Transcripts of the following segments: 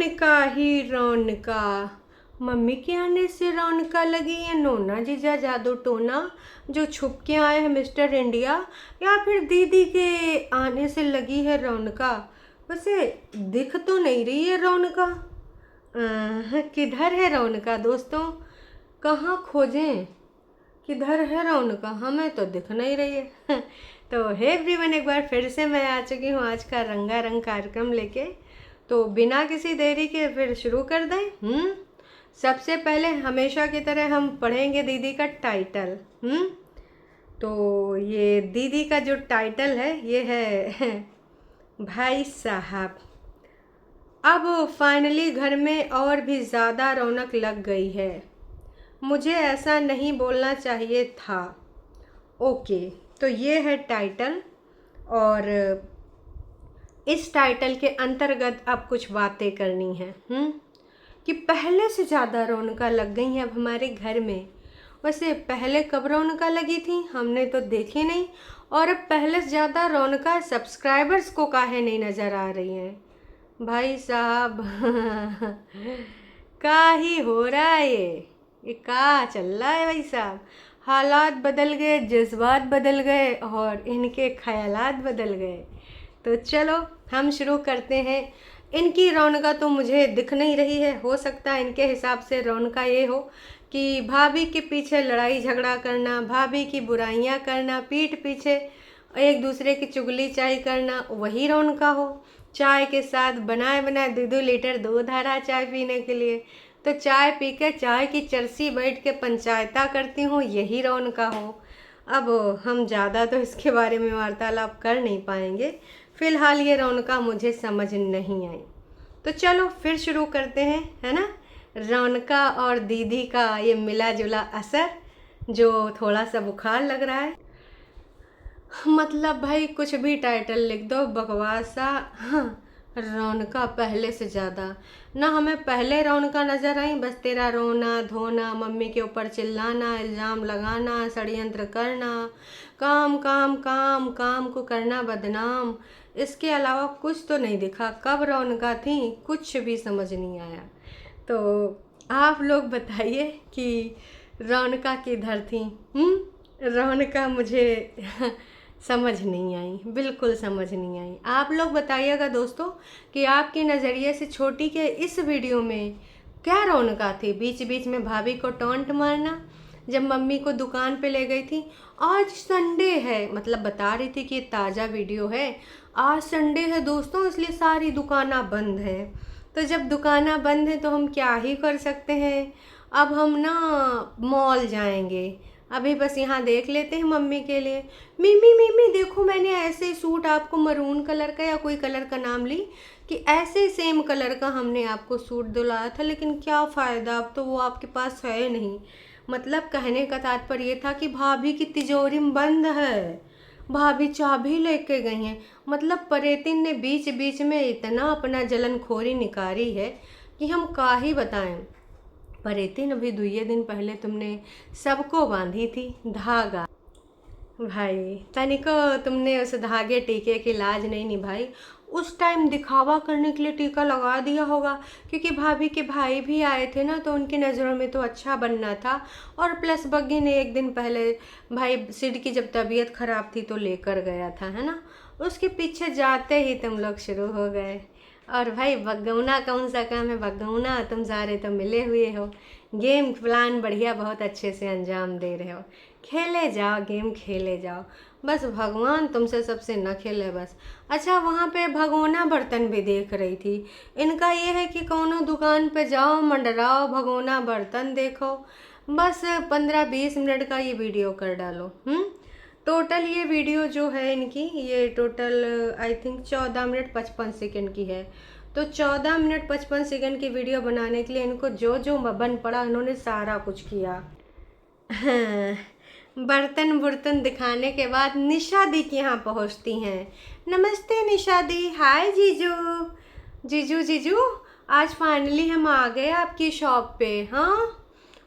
रौनका ही रौनका, mummy के आने से रौनका लगी या नोना जीजा जादू टोना जो छुप के आए हैं मिस्टर इंडिया, या फिर दीदी के आने से लगी है रौनका। वैसे दिख तो नहीं रही है रौनका। किधर है रौनका दोस्तों, कहाँ खोजें, किधर है रौनका, हमें तो दिख नहीं रही है। तो हे एवरीवन, एक बार फिर से मैं आ चुकी हूँ आज का रंगारंग कार्यक्रम लेके। तो बिना किसी देरी के फिर शुरू कर दें। सबसे पहले हमेशा की तरह हम पढ़ेंगे दीदी का टाइटल। तो ये दीदी का जो टाइटल है ये है भाई साहब। अब फाइनली घर में और भी ज़्यादा रौनक लग गई है। मुझे ऐसा नहीं बोलना चाहिए था। ओके, तो ये है टाइटल, और इस टाइटल के अंतर्गत अब कुछ बातें करनी है कि पहले से ज़्यादा रौनक लग गई हैं अब हमारे घर में। वैसे पहले कब रौनक लगी थी हमने तो देखी नहीं, और अब पहले से ज़्यादा रौनक सब्सक्राइबर्स को काहे नहीं नज़र आ रही हैं भाई साहब। का ही हो रहा है ये का चल रहा है भाई साहब। हालात बदल गए, जज्बात बदल गए और इनके ख्यालात बदल गए। तो चलो हम शुरू करते हैं। इनकी रौनक तो मुझे दिख नहीं रही है। हो सकता है इनके हिसाब से रौनक ये हो कि भाभी के पीछे लड़ाई झगड़ा करना, भाभी की बुराइयां करना, पीठ पीछे एक दूसरे की चुगली चाय करना, वही रौनक हो। चाय के साथ बनाए बनाए 2-2 लीटर दूध आ रहा चाय पीने के लिए, तो चाय पी के चाय की चर्सी बैठ के पंचायता करती हूँ, यही रौनक हो। अब हम ज़्यादा तो इसके बारे में वार्तालाप कर नहीं पाएंगे। फ़िलहाल ये रौनक मुझे समझ नहीं आई। तो चलो फिर शुरू करते हैं, है ना। रौनक और दीदी का ये मिला जुला असर, जो थोड़ा सा बुखार लग रहा है। मतलब भाई कुछ भी टाइटल लिख दो बकवासा। रौनक पहले से ज़्यादा ना, हमें पहले रौनक नज़र आई, बस तेरा रोना धोना, मम्मी के ऊपर चिल्लाना, इल्ज़ाम लगाना, षड्यंत्र करना, काम काम काम काम को करना बदनाम, इसके अलावा कुछ तो नहीं दिखा। कब रौनक थी कुछ भी समझ नहीं आया। तो आप लोग बताइए कि रौनक किधर थी। रौनक मुझे समझ नहीं आई, बिल्कुल समझ नहीं आई। आप लोग बताइएगा दोस्तों कि आपके नज़रिए से छोटी के इस वीडियो में क्या रौनक थी। बीच बीच में भाभी को टॉन्ट मारना, जब मम्मी को दुकान पे ले गई थी। आज संडे है, मतलब बता रही थी कि ताज़ा वीडियो है, आज संडे है दोस्तों, इसलिए सारी दुकाना बंद है। तो जब दुकाना बंद है तो हम क्या ही कर सकते हैं। अब हम ना मॉल जाएंगे, अभी बस यहाँ देख लेते हैं मम्मी के लिए। मिमी मिमी देखो, मैंने ऐसे ही सूट आपको मरून कलर का या कोई कलर का नाम ली कि ऐसे सेम कलर का हमने आपको सूट दिलाया था, लेकिन क्या फ़ायदा, अब तो वो आपके पास है नहीं। मतलब कहने का तात्पर्य ये था कि भाभी की तिजोरी बंद है, भाभी चाबी लेके गई हैं। मतलब परेतिन ने बीच बीच में इतना अपना जलनखोरी निकारी है कि हम का ही बताएं। परेतिन अभी 2 दिन पहले तुमने सबको बांधी थी धागा, भाई तनिको तुमने उस धागे टीके की लाज नहीं निभाई। उस टाइम दिखावा करने के लिए टीका लगा दिया होगा, क्योंकि भाभी के भाई भी आए थे ना, तो उनकी नज़रों में तो अच्छा बनना था। और प्लस बग्गी ने 1 दिन पहले भाई सिड की जब तबीयत ख़राब थी तो लेकर गया था, है ना। उसके पीछे जाते ही तुम लोग शुरू हो गए। और भाई बगौना कौन सा काम है, बगौना तुम सारे तो मिले हुए हो। गेम प्लान बढ़िया, बहुत अच्छे से अंजाम दे रहे हो। खेले जाओ, गेम खेले जाओ, बस भगवान तुमसे सबसे न खेले बस। अच्छा, वहाँ पे भगोना बर्तन भी देख रही थी। इनका ये है कि कौनो दुकान पे जाओ, मंडराओ, भगोना बर्तन देखो, बस 15-20 मिनट का ये वीडियो कर डालो। टोटल ये वीडियो जो है इनकी, ये total I think 14 minute 55 second की है। तो 14 मिनट 55 सेकंड की वीडियो बनाने के लिए इनको जो जो बन पड़ा, इन्होंने सारा कुछ किया। हाँ, बर्तन बुर्तन दिखाने के बाद निशा दी के यहाँ पहुँचती हैं। नमस्ते निशा दी। हाय जीजू। जीजू जीजू आज फाइनली हम आ गए आपकी शॉप पे। हाँ,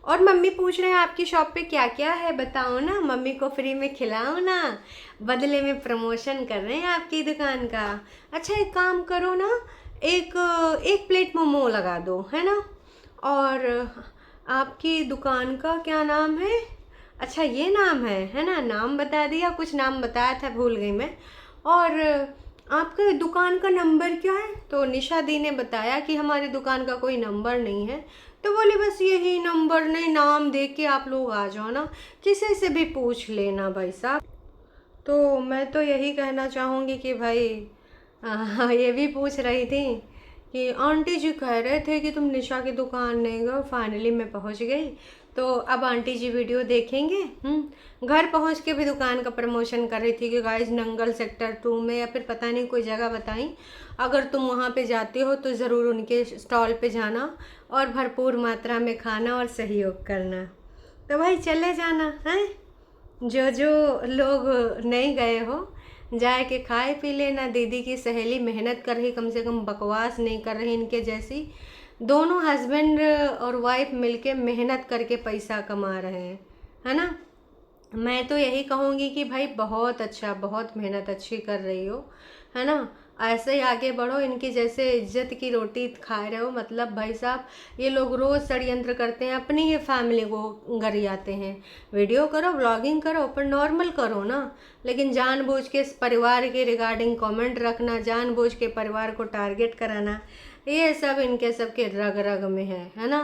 और मम्मी पूछ रहे हैं आपकी शॉप पे क्या क्या है, बताओ ना, मम्मी को फ्री में खिलाओ ना, बदले में प्रमोशन कर रहे हैं आपकी दुकान का। अच्छा एक काम करो ना, एक एक प्लेट मोमो लगा दो, है ना। और आपकी दुकान का क्या नाम है? अच्छा ये नाम है ना, नाम बता दिया, कुछ नाम बताया था भूल गई मैं। और आपके दुकान का नंबर क्या है? तो निशा दी ने बताया कि हमारी दुकान का कोई नंबर नहीं है। तो बोले बस यही नंबर नहीं, नाम दे के आप लोग आ जाओ ना, किसी से भी पूछ लेना भाई साहब। तो मैं तो यही कहना चाहूँगी कि भाई ये भी पूछ रही थी कि आंटी जी कह रहे थे कि तुम निशा की दुकान नहीं गए, फाइनली मैं पहुंच गई। तो अब आंटी जी वीडियो देखेंगे। घर पहुंच के भी दुकान का प्रमोशन कर रही थी कि गाइस नंगल सेक्टर 2 में या फिर पता नहीं कोई जगह बताई, अगर तुम वहां पे जाते हो तो ज़रूर उनके स्टॉल पे जाना और भरपूर मात्रा में खाना और सहयोग करना। तो भाई चले जाना है, जो जो लोग नहीं गए हो जाए के खाए पी लेना। दीदी की सहेली मेहनत कर रही, कम से कम बकवास नहीं कर रही इनके जैसी। दोनों हस्बैंड और वाइफ मिलके मेहनत करके पैसा कमा रहे हैं, है ना। मैं तो यही कहूँगी कि भाई बहुत अच्छा, बहुत मेहनत अच्छी कर रही हो, है ना। ऐसे ही आगे बढ़ो, इनकी जैसे इज्जत की रोटी खा रहे हो। मतलब भाई साहब ये लोग रोज़ षड्यंत्र करते हैं, अपनी ही फैमिली को गरियाते हैं। वीडियो करो, ब्लॉगिंग करो, पर नॉर्मल करो ना। लेकिन जानबूझ के परिवार के रिगार्डिंग कमेंट रखना, जानबूझ के परिवार को टारगेट कराना, ये सब इनके सबके रग रग में है ना।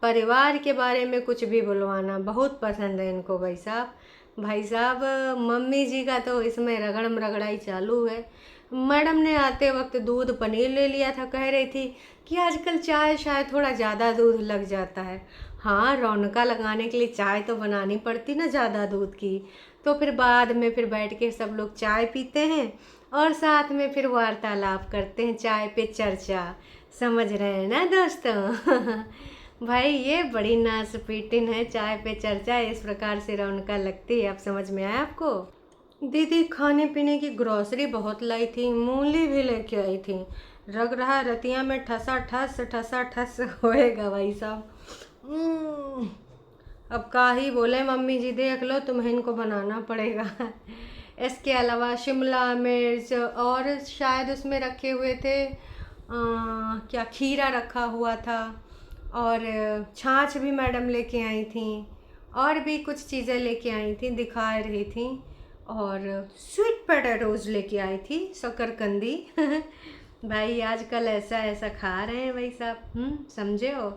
परिवार के बारे में कुछ भी बुलवाना बहुत पसंद है इनको भाई साहब। भाई साहब मम्मी जी का तो इसमें रगड़म रगड़ाई चालू है। मैडम ने आते वक्त दूध पनीर ले लिया था, कह रही थी कि आजकल चाय शायद थोड़ा ज़्यादा दूध लग जाता है। हाँ, रौनका लगाने के लिए चाय तो बनानी पड़ती ना ज़्यादा दूध की। तो फिर बाद में फिर बैठ के सब लोग चाय पीते हैं और साथ में फिर वार्तालाप करते हैं, चाय पे चर्चा। समझ रहे हैं ना दोस्तों? भाई ये बड़ी नासपीटिन है, चाय पे चर्चा इस प्रकार से रौनका लगती है। अब समझ में आया आपको? दीदी खाने पीने की ग्रॉसरी बहुत लाई थी, मूली भी लेके आई थी। लग रहा रतिया में ठसा ठस होएगा भाई साहब। अब का ही बोले, मम्मी जी देख लो, तुम्हें इनको बनाना पड़ेगा। इसके अलावा शिमला मिर्च और शायद उसमें रखे हुए थे क्या, खीरा रखा हुआ था। और छाछ भी मैडम लेके आई थी, और भी कुछ चीज़ें लेके आई थी, दिखा रही थी। और स्वीट पोटैटोज लेके आई थी, शकरकंदी। भाई आजकल ऐसा ऐसा खा रहे हैं भाई साहब, समझे हो।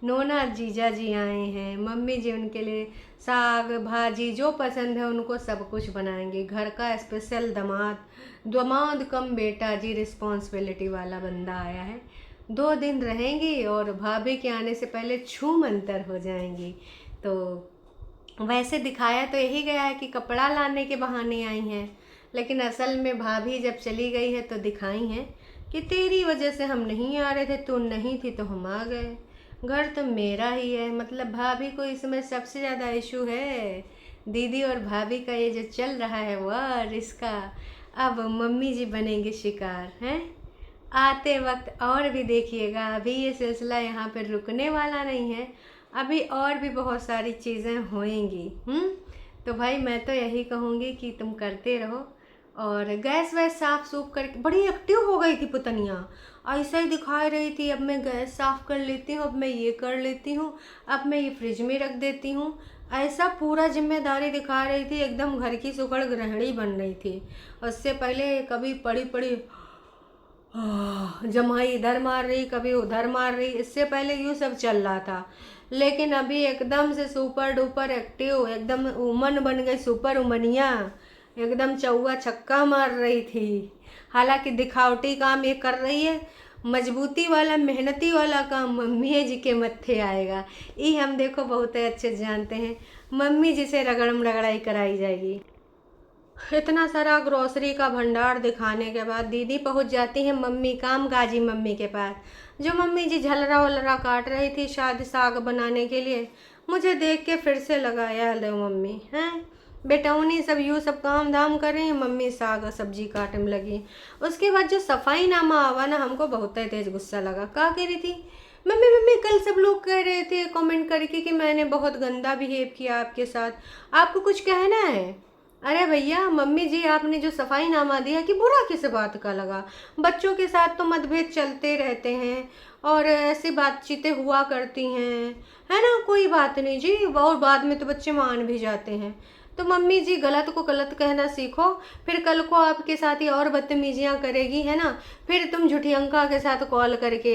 नोना जीजा जी आए हैं, मम्मी जी उनके लिए साग भाजी जो पसंद है उनको सब कुछ बनाएंगे। घर का स्पेशल दामाद कम बेटा जी, रिस्पॉन्सिबिलिटी वाला बंदा आया है। 2 दिन रहेंगी और भाभी के आने से पहले छू मंतर हो जाएंगी। तो वैसे दिखाया तो यही गया है कि कपड़ा लाने के बहाने आई हैं, लेकिन असल में भाभी जब चली गई है तो दिखाई हैं कि तेरी वजह से हम नहीं आ रहे थे, तू नहीं थी तो हम आ गए, घर तो मेरा ही है। मतलब भाभी को इसमें सबसे ज़्यादा इशू है। दीदी और भाभी का ये जो चल रहा है वार, इसका अब मम्मी जी बनेंगे शिकार हैं आते वक्त। और भी देखिएगा, अभी ये सिलसिला यहाँ पर रुकने वाला नहीं है, अभी और भी बहुत सारी चीज़ें होएंगी। तो भाई मैं तो यही कहूँगी कि तुम करते रहो। और गैस वैस साफ़ सूफ करके बड़ी एक्टिव हो गई थी पुतनिया, ऐसा ही दिखा रही थी, अब मैं गैस साफ़ कर लेती हूँ, अब मैं ये कर लेती हूँ, अब मैं ये फ्रिज में रख देती हूँ। ऐसा पूरा जिम्मेदारी दिखा रही थी, एकदम घर की सुगड़ गृहिणी बन रही थी। उससे पहले कभी पड़ी पड़ी जमाई इधर मार रही, कभी उधर मार रही, इससे पहले यूँ सब चल रहा था। लेकिन अभी एकदम से सुपर डुपर एक्टिव, एकदम वुमन बन गई, सुपर वुमनिया, एकदम चौवा छक्का मार रही थी। हालांकि दिखावटी काम ये कर रही है, मजबूती वाला मेहनती वाला काम मम्मी जी के मत्थे आएगा। ये हम देखो बहुत अच्छे जानते हैं, मम्मी जी से रगड़म रगड़ाई कराई जाएगी। इतना सारा ग्रोसरी का भंडार दिखाने के बाद दीदी पहुंच जाती हैं मम्मी कामकाजी मम्मी के पास। जो मम्मी जी झलरा वलरा काट रही थी शायद साग बनाने के लिए, मुझे देख के फिर से लगाया लो मम्मी हैं बेटौनी सब यूँ सब काम धाम कर रही हैं, मम्मी साग सब्जी काटने में लगी। उसके बाद जो सफाई नामा आवा ना, हमको बहुत ही तेज गुस्सा लगा। क्या कह रही थी मम्मी, मम्मी कल सब लोग कह रहे थे कमेंट करके कि मैंने बहुत गंदा बिहेव किया आपके साथ, आपको कुछ कहना है? अरे भैया मम्मी जी, आपने जो सफाईनामा दिया कि बुरा किस बात का लगा। बच्चों के साथ तो मतभेद चलते रहते हैं और ऐसी बातचीतें हुआ करती हैं, है ना, कोई बात नहीं जी, और बाद में तो बच्चे मान भी जाते हैं। तो मम्मी जी गलत को गलत कहना सीखो, फिर कल को आपके साथ ही और बदतमीजियाँ करेगी, है ना, फिर तुम झुठियंका के साथ कॉल करके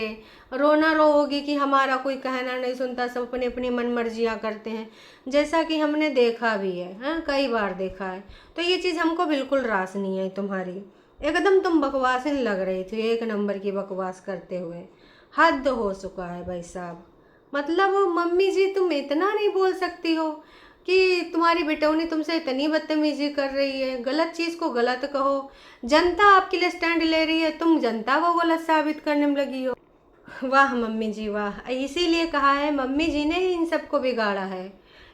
रोना रोओगी कि हमारा कोई कहना नहीं सुनता, सब अपनी अपनी मन मर्जियाँ करते हैं, जैसा कि हमने देखा भी है, हाँ कई बार देखा है। तो ये चीज़ हमको बिल्कुल रास नहीं है तुम्हारी, एकदम तुम बकवासिन लग रही थी, एक नंबर की बकवास करते हुए। हद हो चुका है भाई साहब। मतलब मम्मी जी तुम इतना नहीं बोल सकती हो कि तुम्हारी बेटौनी तुमसे इतनी बदतमीजी कर रही है, गलत चीज़ को गलत कहो। जनता आपके लिए स्टैंड ले रही है, तुम जनता को गलत साबित करने में लगी हो। वाह मम्मी जी वाह, इसीलिए कहा है मम्मी जी ने ही इन सबको बिगाड़ा है।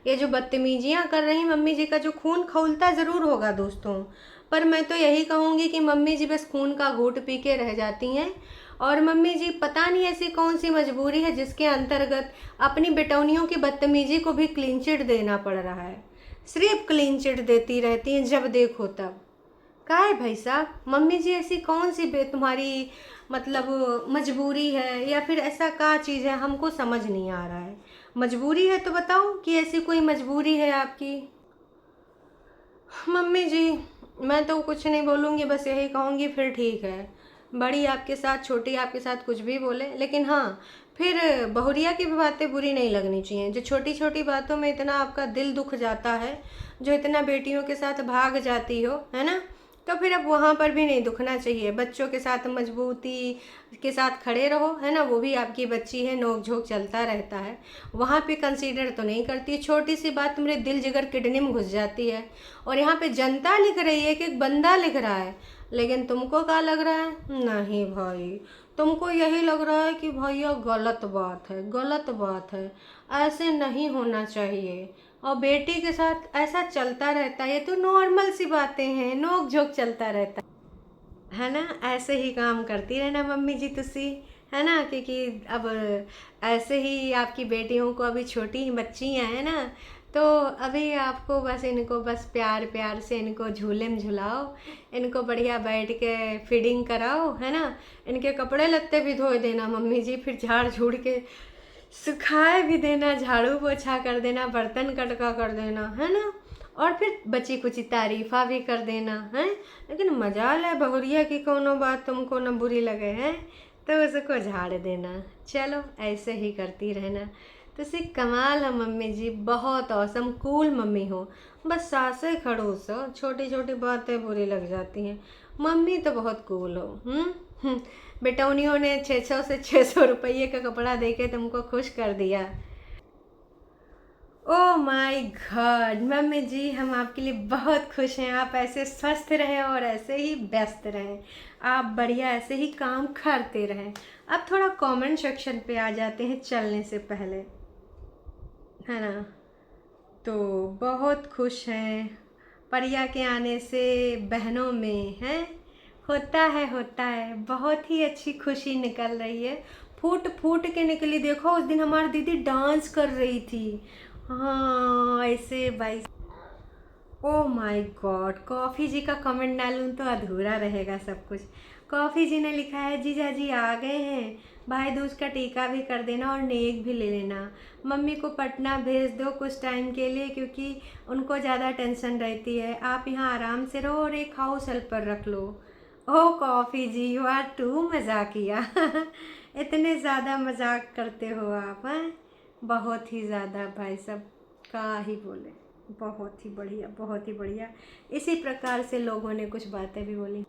ये जो बदतमीजियाँ कर रही मम्मी जी का जो खून खौलता ज़रूर होगा दोस्तों, पर मैं तो यही कहूँगी कि मम्मी जी बस खून का घूंट पी के रह जाती हैं। और मम्मी जी पता नहीं ऐसी कौन सी मजबूरी है जिसके अंतर्गत अपनी बेटौनियों की बदतमीजी को भी क्लीन चिट देना पड़ रहा है। सिर्फ क्लीन चिट देती रहती हैं जब देखो तब। का है भाई साहब, मम्मी जी ऐसी कौन सी बे तुम्हारी मतलब मजबूरी है, या फिर ऐसा क्या चीज़ है, हमको समझ नहीं आ रहा है। मजबूरी है तो बताओ कि ऐसी कोई मजबूरी है आपकी। मम्मी जी मैं तो कुछ नहीं बोलूँगी, बस यही कहूँगी फिर ठीक है, बड़ी आपके साथ छोटी आपके साथ कुछ भी बोले, लेकिन हाँ फिर बहुरिया की भी बातें बुरी नहीं लगनी चाहिए। जो छोटी छोटी बातों में इतना आपका दिल दुख जाता है, जो इतना बेटियों के साथ भाग जाती हो, है ना, तो फिर अब वहाँ पर भी नहीं दुखना चाहिए। बच्चों के साथ मजबूती के साथ खड़े रहो, है ना, वो भी आपकी बच्ची है, नोक झोंक चलता रहता है, वहाँ पे कंसीडर तो नहीं करती। छोटी सी बात तुम्हारे दिल जिगर किडनी में घुस जाती है। और यहाँ पे जनता लिख रही है कि एक बंदा लिख रहा है, लेकिन तुमको क्या लग रहा है? नहीं भाई, तुमको यही लग रहा है कि भैया गलत बात है, गलत बात है, ऐसे नहीं होना चाहिए। और बेटी के साथ ऐसा चलता रहता है, ये तो नॉर्मल सी बातें हैं, नोक झोंक चलता रहता है ना। ऐसे ही काम करती रहना मम्मी जी तुसी, है ना, क्योंकि अब ऐसे ही आपकी बेटियों को अभी छोटी ही बच्चियाँ हैं ना, तो अभी आपको बस इनको बस प्यार प्यार से इनको झूले में झुलाओ, इनको बढ़िया बैठ के फीडिंग कराओ, है ना, इनके कपड़े लत्ते भी धो देना मम्मी जी, फिर झाड़ झूड़ के सुखाए भी देना, झाड़ू पोछा कर देना, बर्तन कटका कर देना, है ना, और फिर बची कुची तारीफा भी कर देना है। लेकिन मजाल है बहुरिया की कोनो बात तुमको न बुरी लगे हैं तो उसको झाड़ देना। चलो ऐसे ही करती रहना। तो सी कमाल है मम्मी जी, बहुत औसम कूल मम्मी हो। बस सासे खड़ूस हो, छोटी छोटी बातें बुरी लग जाती हैं। मम्मी तो बहुत कूल हो। बेटौनियों ने 600 से 600 रुपये का कपड़ा दे के तुमको खुश कर दिया। ओह माय गॉड मम्मी जी, हम आपके लिए बहुत खुश हैं। आप ऐसे स्वस्थ रहें और ऐसे ही व्यस्त रहें, आप बढ़िया ऐसे ही काम करते रहें। अब थोड़ा कमेंट सेक्शन पे आ जाते हैं चलने से पहले, है ना। तो बहुत खुश हैं परिया के आने से, बहनों में हैं, होता है बहुत ही अच्छी खुशी निकल रही है, फूट फूट के निकली। देखो उस दिन हमारी दीदी डांस कर रही थी, हाँ ऐसे भाई। ओह माय गॉड, कॉफ़ी जी का कमेंट डालूं तो अधूरा रहेगा सब कुछ। कॉफ़ी जी ने लिखा है जीजा जी आ गए हैं, भाई दूज का टीका भी कर देना और नेक भी ले लेना। मम्मी को पटना भेज दो कुछ टाइम के लिए, क्योंकि उनको ज़्यादा टेंशन रहती है। आप यहाँ आराम से रहो और एक हाउस हेल्पर रख लो। Oh coffee ji you are too मजाकिया इतने ज़्यादा मजाक करते हो आप, हैं, बहुत ही ज़्यादा भाई साहब, का ही बोले, बहुत ही बढ़िया, बहुत ही बढ़िया। इसी प्रकार से लोगों ने कुछ बातें भी बोली।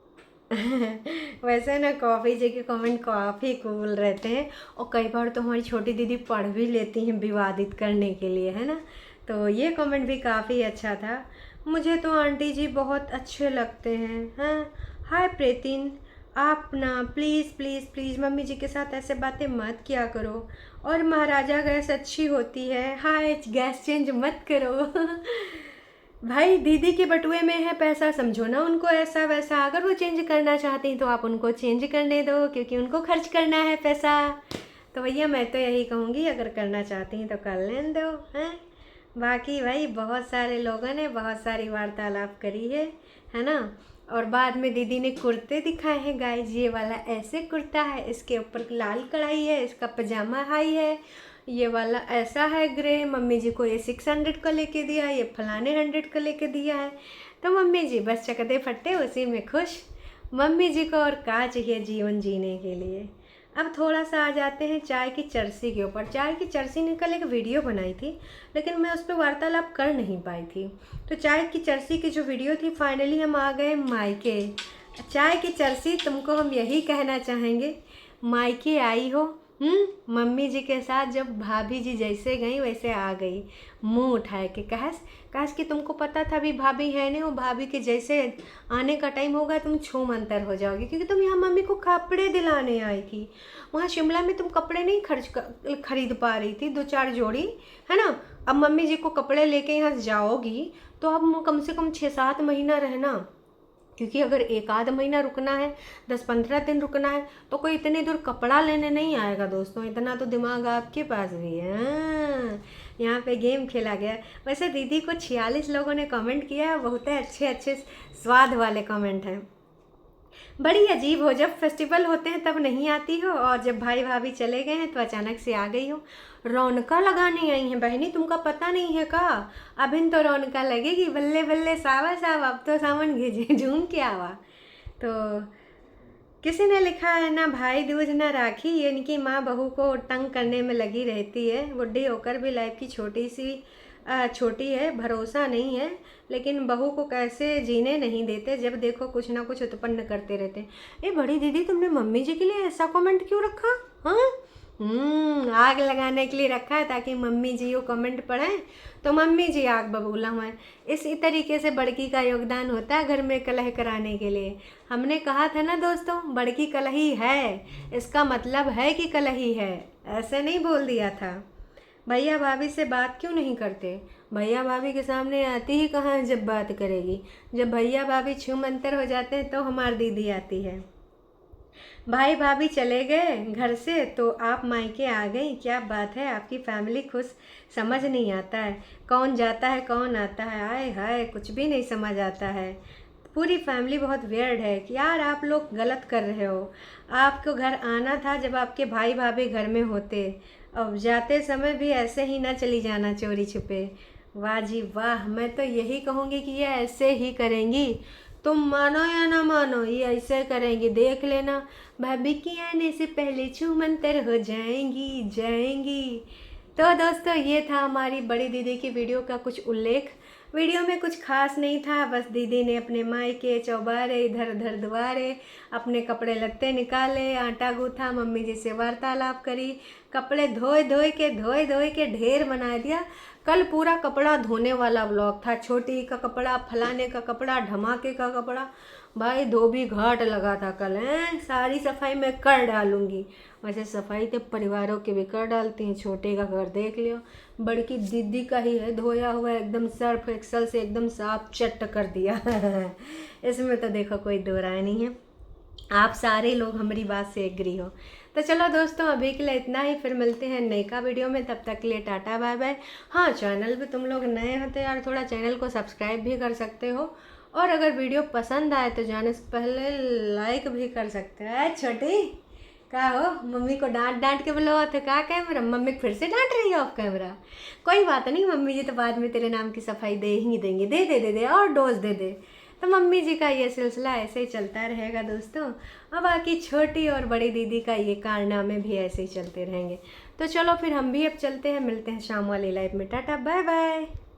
वैसे ना कॉफ़ी जी के कमेंट काफ़ी कूल रहते हैं, और कई बार तो हमारी छोटी दीदी पढ़ भी लेती हैं विवादित करने के लिए, है ना। तो ये कमेंट भी काफ़ी अच्छा था। मुझे तो आंटी जी बहुत अच्छे लगते हैं। हाँ हाय प्रेतिन, आप ना प्लीज़ प्लीज़ प्लीज़ मम्मी जी के साथ ऐसे बातें मत किया करो, और महाराजा गैस अच्छी होती है, हाय गैस चेंज मत करो। भाई दीदी के बटुए में है पैसा, समझो ना उनको ऐसा वैसा। अगर वो चेंज करना चाहती हैं तो आप उनको चेंज करने दो, क्योंकि उनको खर्च करना है पैसा। तो भैया मैं तो यही कहूँगी, अगर करना चाहती हैं तो कर लेने दो, हैं। बाकी भाई बहुत सारे लोगों ने बहुत सारी वार्तालाप करी है ना। और बाद में दीदी ने कुर्ते दिखाए हैं गाइस, ये वाला ऐसे कुर्ता है, इसके ऊपर लाल कढ़ाई है, इसका पजामा हाई है, ये वाला ऐसा है ग्रे, मम्मी जी को ये 600 का लेके दिया है, ये फलाने 100 का लेके दिया है। तो मम्मी जी बस चकदे फट्टे उसी में खुश। मम्मी जी को और क्या चाहिए जीवन जीने के लिए। अब थोड़ा सा आ जाते हैं चाय की चर्सी के ऊपर। चाय की चर्सी ने कल एक वीडियो बनाई थी, लेकिन मैं उस पर वार्तालाप कर नहीं पाई थी। तो चाय की चर्सी की जो वीडियो थी, फाइनली हम आ गए मायके। चाय की चर्सी तुमको हम यही कहना चाहेंगे, मायके आई हो मम्मी जी के साथ, जब भाभी जी जैसे गई वैसे आ गई, मुंह उठाए के काश कि तुमको पता था अभी भाभी है नहीं, वो भाभी के जैसे आने का टाइम होगा तुम छूम अंतर हो जाओगी, क्योंकि तुम यहाँ मम्मी को कपड़े दिलाने आई थी। वहाँ शिमला में तुम कपड़े नहीं खरीद पा रही थी, 2-4 जोड़ी, है ना। अब मम्मी जी को कपड़े लेके यहाँ जाओगी तो अब कम से कम 6-7 महीना रहना, क्योंकि अगर 1-आध महीना रुकना है, 10-15 दिन रुकना है, तो कोई इतनी दूर कपड़ा लेने नहीं आएगा दोस्तों। इतना तो दिमाग आपके पास भी है। यहाँ पे गेम खेला गया। वैसे दीदी को 46 लोगों ने कमेंट किया है, बहुत अच्छे अच्छे स्वाद वाले कमेंट हैं। बड़ी अजीब हो, जब फेस्टिवल होते हैं तब नहीं आती हो, और जब भाई भाभी चले गए हैं तो अचानक से आ गई हो। रौनका लगाने आई हैं बहनी, तुमका पता नहीं है का? अभी तो रौनका लगेगी, बल्ले बल्ले सावा सावा, अब तो सावन घेजे झूम के आवा। तो किसी ने लिखा है ना भाई दूज ना राखी, ये इनकी माँ बहू को तंग करने में लगी रहती है, बुढ़ी होकर भी लाइफ की छोटी है, भरोसा नहीं है, लेकिन बहू को कैसे जीने नहीं देते, जब देखो कुछ ना कुछ उत्पन्न करते रहते। ए बड़ी दीदी, तुमने मम्मी जी के लिए ऐसा कमेंट क्यों रखा? हाँ आग लगाने के लिए रखा है, ताकि मम्मी जी वो कमेंट पढ़ें तो मम्मी जी आग बबूला हुए। इसी तरीके से बड़की का योगदान होता है घर में कलह कराने के लिए। हमने कहा था ना दोस्तों, बड़की कलही है, इसका मतलब है कि कलही है, ऐसे नहीं बोल दिया था। भैया भाभी से बात क्यों नहीं करते? भैया भाभी के सामने आती ही कहाँ है जब बात करेगी। जब भैया भाभी छूम अंतर हो जाते हैं तो हमारी दीदी आती है। भाई भाभी चले गए घर से तो आप मायके आ गई, क्या बात है, आपकी फैमिली खुश। समझ नहीं आता है कौन जाता है कौन आता है, आए हाय कुछ भी नहीं समझ आता है। पूरी फैमिली बहुत वियर्ड है कि यार आप लोग गलत कर रहे हो। आपको घर आना था जब आपके भाई भाभी घर में होते, अब जाते समय भी ऐसे ही ना चली जाना चोरी छुपे। वाह जी वाह, मैं तो यही कहूँगी कि ये ऐसे ही करेंगी, तुम मानो या ना मानो ये ऐसे करेंगी, देख लेना भाभी की आने से पहले छूमंतर हो जाएंगी। तो दोस्तों ये था हमारी बड़ी दीदी की वीडियो का कुछ उल्लेख। वीडियो में कुछ खास नहीं था, बस दीदी ने अपने मायके चौबारे इधर उधर दुआरे अपने कपड़े लत्ते निकाले, आटा गूथा, मम्मी जी से वार्तालाप करी, कपड़े धोए धोए के ढेर बना दिया। कल पूरा कपड़ा धोने वाला व्लॉग था, छोटी का कपड़ा, फलाने का कपड़ा, धमाके का कपड़ा, भाई धोबी घाट लगा था कल। सारी सफाई मैं कर डालूंगी। वैसे सफाई तो परिवारों के भी कर डालती हैं, छोटे का घर देख लियो, बड़की दीदी का ही है धोया हुआ, एकदम सर्फ एक्सल से एकदम साफ चट कर दिया। इसमें तो देखो कोई दो राय नहीं है, आप सारे लोग हमारी बात से एग्री हो। तो चलो दोस्तों अभी के लिए इतना ही, फिर मिलते हैं नए का वीडियो में, तब तक के लिए टाटा बाय बाय। हाँ चैनल पे तुम लोग नए हो तो यार थोड़ा चैनल को सब्सक्राइब भी कर सकते हो, और अगर वीडियो पसंद आए तो जाने से पहले लाइक भी कर सकते हो। छोटी का हो, मम्मी को डांट के बोलो तो क्या कैमरा, मम्मी फिर से डांट रही है ऑफ कैमरा। कोई बात नहीं, मम्मी जी तो बाद में तेरे नाम की सफाई दे ही देंगे, दे और डोज दे। तो मम्मी जी का ये सिलसिला ऐसे ही चलता रहेगा दोस्तों, और बाकी छोटी और बड़ी दीदी का ये कारनामे भी ऐसे ही चलते रहेंगे। तो चलो फिर हम भी अब चलते हैं, मिलते हैं शाम वाली लाइफ में, टाटा बाय बाय।